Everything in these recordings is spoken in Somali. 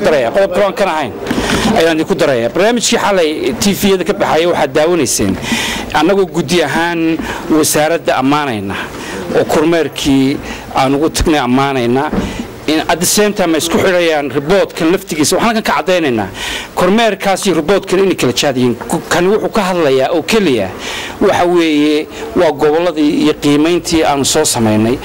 daraya qodob kale kan ahayn ayaan ku daraya barnaamijkii xalay TV-da ka baxay waxa daawanayseen anagoo gudi ahaan wasaaradda amaanayna oo kormeerkii aan ugu tagnay amaanayna in at the same time isku xirayaan report kan laftigiisa waxaan ka cadeynayna kormeerkaasi report kan in kala jaadiyeen kan wuxuu ka hadlayaa oo kaliya waxa weeye waa goboladii iyo qiimeyntii aan soo sameynay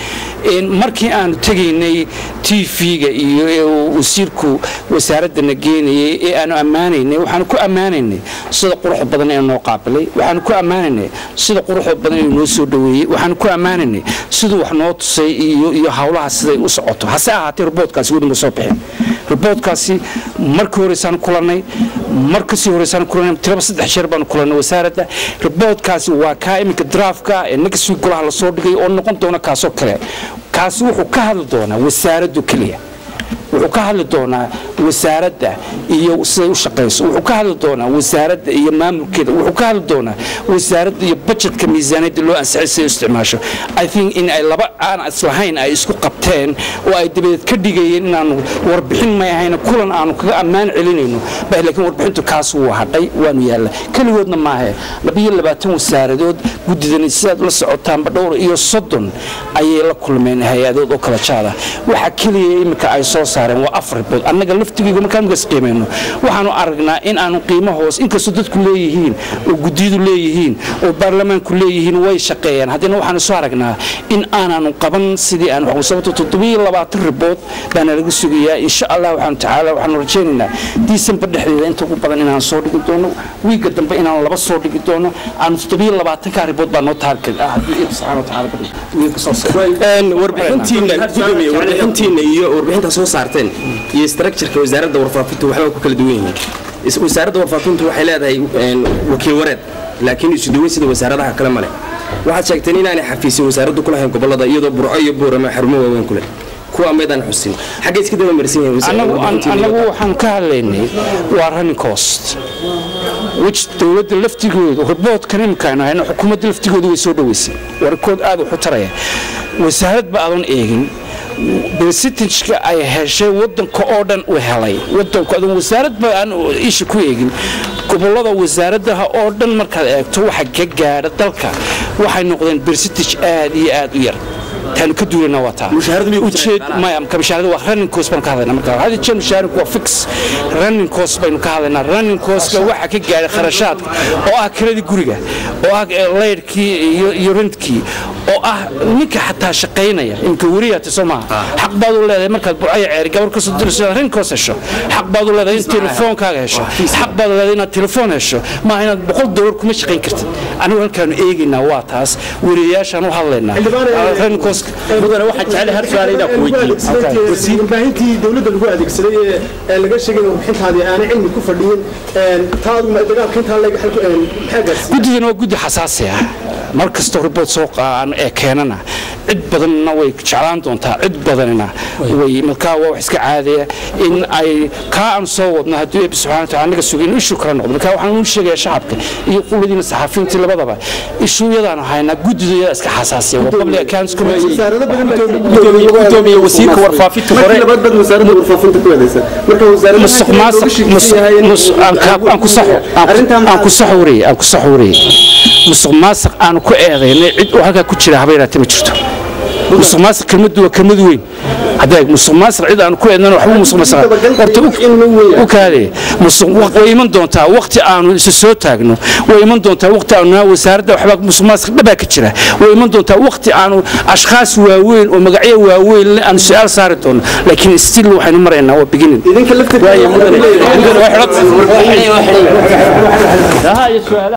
in markii aan tageynay TV-ga iyo wasiirku wasaaradda nageenayay ee aan amaanaynay waxaan ku amaanaynay sida quruxda badan ee noo qaabilay waxaan ku amaanaynay sida quruxda badan ee noo soo dhaweeyay waxaan ku amaanaynay sida wax noo tusay iyo hawlaha sida u socoto hase reportkaasi wadi ma soo bixin reportkaasi markii horeysaan kulanay markii horeysaan kulanay tiraba 3 jeer baan kulanay wasaaradda reportkaasi waa ka imika draafka ee next week golaha la soo dhigay oo noqon doona kaasoo kale kaasi wuxuu ka hadli doonaa wasaaraddu kaliya wuxuu ka hadli doonaa wasaaradda iyo siday u shaqeyso wuxuu ka hadli doonaa wasaaradda iyo maamulkeeda wuxuu ka hadli doonaa wasaaradda iyo budgetka miisaaniyadda loo ansixisay isticmaasho I think in ay laba aan islahayn ay isku qabteen oo ay dibadda ka dhigayeen inaan warbixin ma ahayn kulan aan kaga ammaan celinayno laakiin warbixintu kaas uu hadhay waan yaala kaligoodna ma aha 22 wasaaradood gudidan sidaad la socotaan dhowr iyo 30 ayay la kulmeen hay'adood oo kala jaada waxa kaliya imika ay soo saareen waa afar bood annaga laftigiiga markaan qiimeeyno waxaanu aragnaa in aanu qiimo hoos inkastoo dadku leeyihiin oo gudidu leeyihiin oo baarlamaanku leeyihiin way shaqeeyaan hadina waxaanu soo aragnaa in aanaanu qaban sidii aan wax sababto 27 ribood baan laga sugayaa insha Allah waxaanu rajaynaynaa December dhexdeeda inta ugu badan inaan soo dhigi doono wiiga dambe inaan laba soo dhigi doono aan 27 ka ribood baan noo taarkay hadii subhanahu wa ta'ala wiiga soo warbixintiina iyo warbixinta soo saarteen iyo structure-ka wasaaradda warfaafinta waxa ku kala duwan yihiin wasaaradda warfaafinta waxay leedahay wakiil wareed laakiin isu duwan sida wasaaradaha kale male waxaad sheegteen inaanay xafiisin wasaaraddu ku lahayn gobolada iyadoo burco iyo boorama xarumo waaweyn ku leh kuwa meedan xusin xagee iska daba marsan yahay anagu waxaan ka hadlaynay waa running cost which dawladda laftigooda report kan imkaan ayna xukuumadda laftigooda way soo dhaweysay warkood aad u xutaraya wasaarad ba aadan eegin percentage-ka ay heshay wadanka oo dhan u helay wadanka adan wasaarad ba aan isha ku eegin gobolada wasaaradaha oo dhan marka eegto waxa ka gaara dalka waxay noqdeen percentage aad iyo aad u yar tan ka duulana wata ujeed ma am ka bishaarada waa running cost baan ka hadlaynaa marka hada jeer mushaarku waa fix running cost baynu ka hadlaynaa running cost waxa ka gaaray kharashaadka oo ah kiradii guriga oo ah leerkii iyo rentkii oo ah ninka xataa shaqeynaya inka wariyada Soomaaliya xaq baad u leedahay markaad bucay ceer gabar ka soo dirayso running cost hesho xaq baad u leedahay in telefoonkaaga hesho xaq baad u leedahay in telefoon hesho ma inaad $100 kuma shaqeyn kartid anigu halkaan eeginaa waa taas wariyaashan u hadlaynaa running cost mudane waxa jecel har su'aalaha ku weydiiyay wasiir baahintii dawladda lagu adeegsaday ee laga sheegay warbixintaadii aan cilmi ku fadhiyin taadu ma dagaalka inta laga xalku xagaas guddigan waa guddi xasaasi ah markasta report soo qaan ee keenana cid badanna way jeclaan doontaa cid badanina way markaa waa wax iska caadiya in ay ka aan soo wadno hadii ay subhanahu wa ta'ala naga sugin ishu kala noqdo markaa waxaan u sheegayaa shacabka iyo quladiina saxafiyiinta labadaba ishu yadaan hayna guddida iska xasaasiya waa public accounts committee wasaaradda badan gudoomiye wasiirka warfaafinta hore labad wasaaradda warfaafinta ku wadaysa marka wasaaradda aan ku saxuuriyay musuqmaasuq aan ku eedeynay cid oo halka ku jira habeeraatay ma jirto musuqmaasuq kelmadu waa kelmad weyn haday musuqmaasuq cid aan ku eedeynay waxba musuqmaasuq horta u kaale musuq way iman doontaa waqti aanu isu soo taagno way iman doontaa waqti aanu wasaaradda waxba musuqmaasuq dhaba ka jira way iman doontaa waqti aanu ashxaas waaweyn oo magacyo waaweyn aan su'aal saari doono laakiin still waxaynu maraynaa waa beginning idinka laftiisa